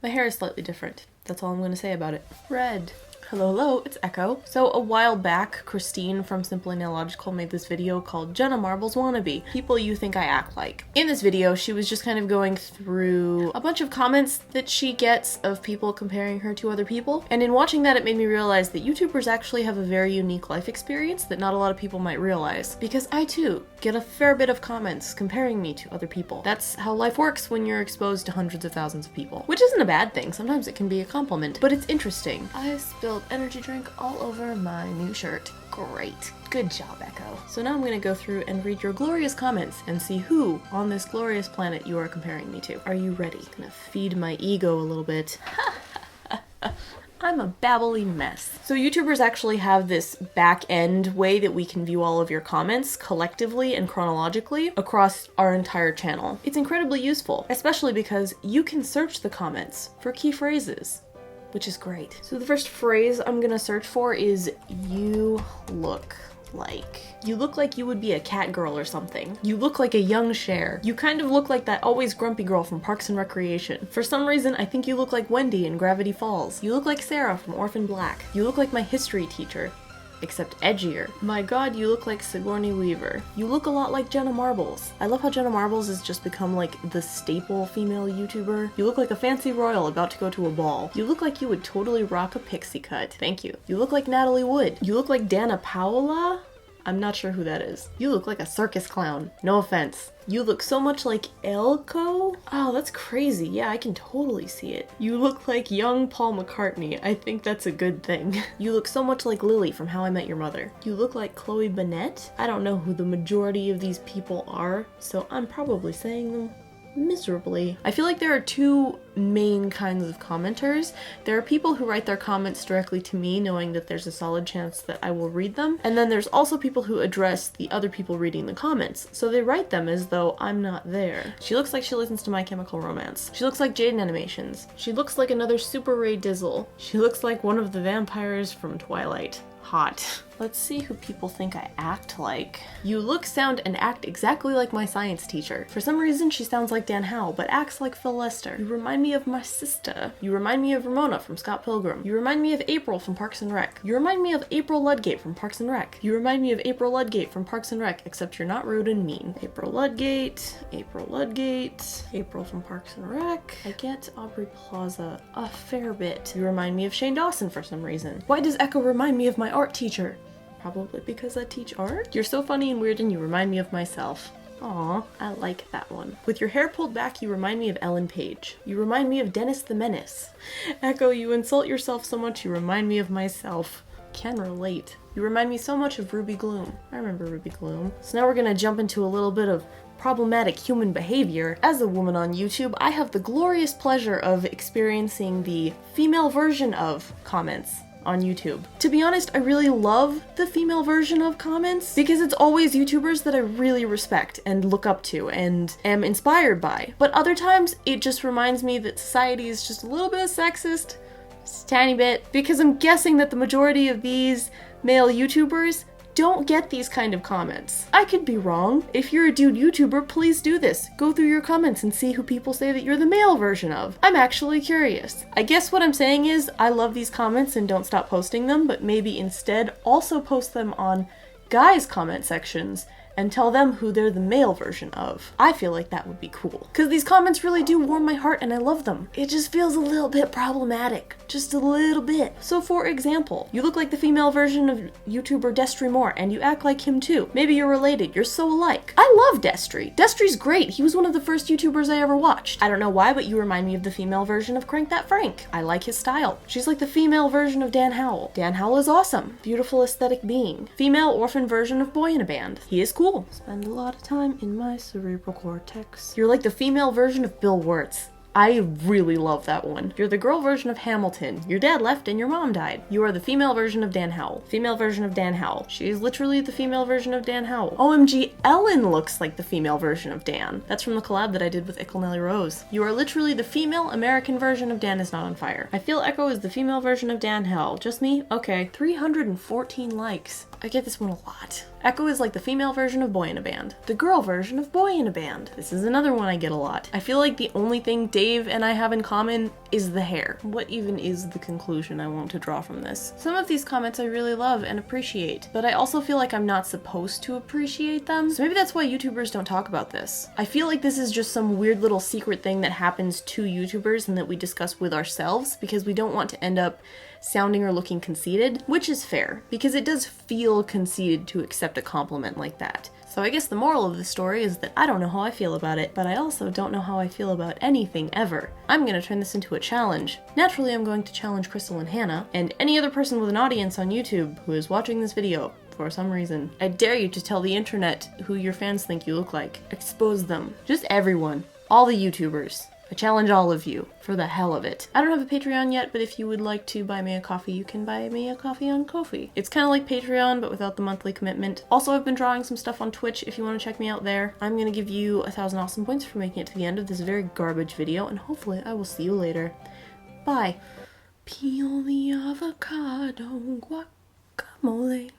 My hair is slightly different. That's all I'm gonna say about it. Red. Hello, hello, it's Echo. So a while back, Christine from Simply Nailogical made this video called Jenna Marbles Wannabe, People You Think I Act Like. In this video, she was just kind of going through a bunch of comments that she gets of people comparing her to other people. And in watching that, it made me realize that YouTubers actually have a very unique life experience that not a lot of people might realize. Because I too get a fair bit of comments comparing me to other people. That's how life works when you're exposed to hundreds of thousands of people. Which isn't a bad thing, sometimes it can be a compliment, but it's interesting. I spilled energy drink all over my new shirt. Great. Good job, Echo. So now I'm gonna go through and read your glorious comments and see who on this glorious planet you are comparing me to. Are you ready? Gonna feed my ego a little bit. I'm a babbly mess. So YouTubers actually have this back end way that we can view all of your comments collectively and chronologically across our entire channel. It's incredibly useful, especially because you can search the comments for key phrases, which is great. So the first phrase I'm gonna search for is "you look like." You look like you would be a cat girl or something. You look like a young Cher. You kind of look like that always grumpy girl from Parks and Recreation. For some reason, I think you look like Wendy in Gravity Falls. You look like Sarah from Orphan Black. You look like my history teacher, except edgier. My god, you look like Sigourney Weaver. You look a lot like Jenna Marbles. I love how Jenna Marbles has just become like the staple female YouTuber. You look like a fancy royal about to go to a ball. You look like you would totally rock a pixie cut. Thank you. You look like Natalie Wood. You look like Dana Paola? I'm not sure who that is. You look like a circus clown. No offense. You look so much like Elko? Oh, that's crazy. Yeah, I can totally see it. You look like young Paul McCartney. I think that's a good thing. You look so much like Lily from How I Met Your Mother. You look like Chloe Bennett. I don't know who the majority of these people are, so I'm probably saying them miserably. I feel like there are two main kinds of commenters. There are people who write their comments directly to me knowing that there's a solid chance that I will read them, and then there's also people who address the other people reading the comments, so they write them as though I'm not there. She looks like she listens to My Chemical Romance. She looks like Jaden Animations. She looks like another Super Ray Dizzle. She looks like one of the vampires from Twilight. Hot. Let's see who people think I act like. You look, sound, and act exactly like my science teacher. For some reason, she sounds like Dan Howell, but acts like Phil Lester. You remind me of my sister. You remind me of Ramona from Scott Pilgrim. You remind me of April from Parks and Rec. You remind me of April Ludgate from Parks and Rec. You remind me of April Ludgate from Parks and Rec, except you're not rude and mean. April Ludgate, April Ludgate, April from Parks and Rec. I get Aubrey Plaza a fair bit. You remind me of Shane Dawson for some reason. Why does Echo remind me of my art teacher? Probably because I teach art? You're so funny and weird and you remind me of myself. Aw, I like that one. With your hair pulled back, you remind me of Ellen Page. You remind me of Dennis the Menace. Echo, you insult yourself so much you remind me of myself. Can relate. You remind me so much of Ruby Gloom. I remember Ruby Gloom. So now we're gonna jump into a little bit of problematic human behavior. As a woman on YouTube, I have the glorious pleasure of experiencing the female version of comments on YouTube. To be honest, I really love the female version of comments because it's always YouTubers that I really respect and look up to and am inspired by. But other times, it just reminds me that society is just a little bit sexist, just a tiny bit, because I'm guessing that the majority of these male YouTubers don't get these kind of comments. I could be wrong. If you're a dude YouTuber, please do this. Go through your comments and see who people say that you're the male version of. I'm actually curious. I guess what I'm saying is I love these comments and don't stop posting them, but maybe instead also post them on guys' comment sections and tell them who they're the male version of. I feel like that would be cool. Because these comments really do warm my heart and I love them. It just feels a little bit problematic. Just a little bit. So for example, you look like the female version of YouTuber Destry Moore and you act like him too. Maybe you're related. You're so alike. I love Destry. Destry's great. He was one of the first YouTubers I ever watched. I don't know why, but you remind me of the female version of Crank That Frank. I like his style. She's like the female version of Dan Howell. Dan Howell is awesome. Beautiful aesthetic being. Female orphan version of Boy in a Band. He is cool. Spend a lot of time in my cerebral cortex. You're like the female version of Bill Wirtz. I really love that one. You're the girl version of Hamilton. Your dad left and your mom died. You are the female version of Dan Howell. Female version of Dan Howell. She is literally the female version of Dan Howell. OMG, Ellen looks like the female version of Dan. That's from the collab that I did with Ickle Nelly Rose. You are literally the female American version of Dan Is Not on Fire. I feel Echo is the female version of Dan Howell. Just me? Okay. 314 likes. I get this one a lot. Echo is like the female version of boy in a band. The girl version of boy in a band. This is another one I get a lot. I feel like the only thing Dave and I have in common is the hair. What even is the conclusion I want to draw from this? Some of these comments I really love and appreciate, but I also feel like I'm not supposed to appreciate them. So maybe that's why YouTubers don't talk about this. I feel like this is just some weird little secret thing that happens to YouTubers and that we discuss with ourselves because we don't want to end up sounding or looking conceited, which is fair, because it does feel conceited to accept a compliment like that. So I guess the moral of the story is that I don't know how I feel about it, but I also don't know how I feel about anything ever. I'm gonna turn this into a challenge. Naturally, I'm going to challenge Crystal and Hannah, and any other person with an audience on YouTube who is watching this video for some reason. I dare you to tell the internet who your fans think you look like. Expose them. Just everyone. All the YouTubers. I challenge all of you, for the hell of it. I don't have a Patreon yet, but if you would like to buy me a coffee, you can buy me a coffee on Ko-fi. It's kind of like Patreon, but without the monthly commitment. Also, I've been drawing some stuff on Twitch if you want to check me out there. I'm gonna give you 1,000 awesome points for making it to the end of this very garbage video, and hopefully I will see you later. Bye. Peel the avocado guacamole.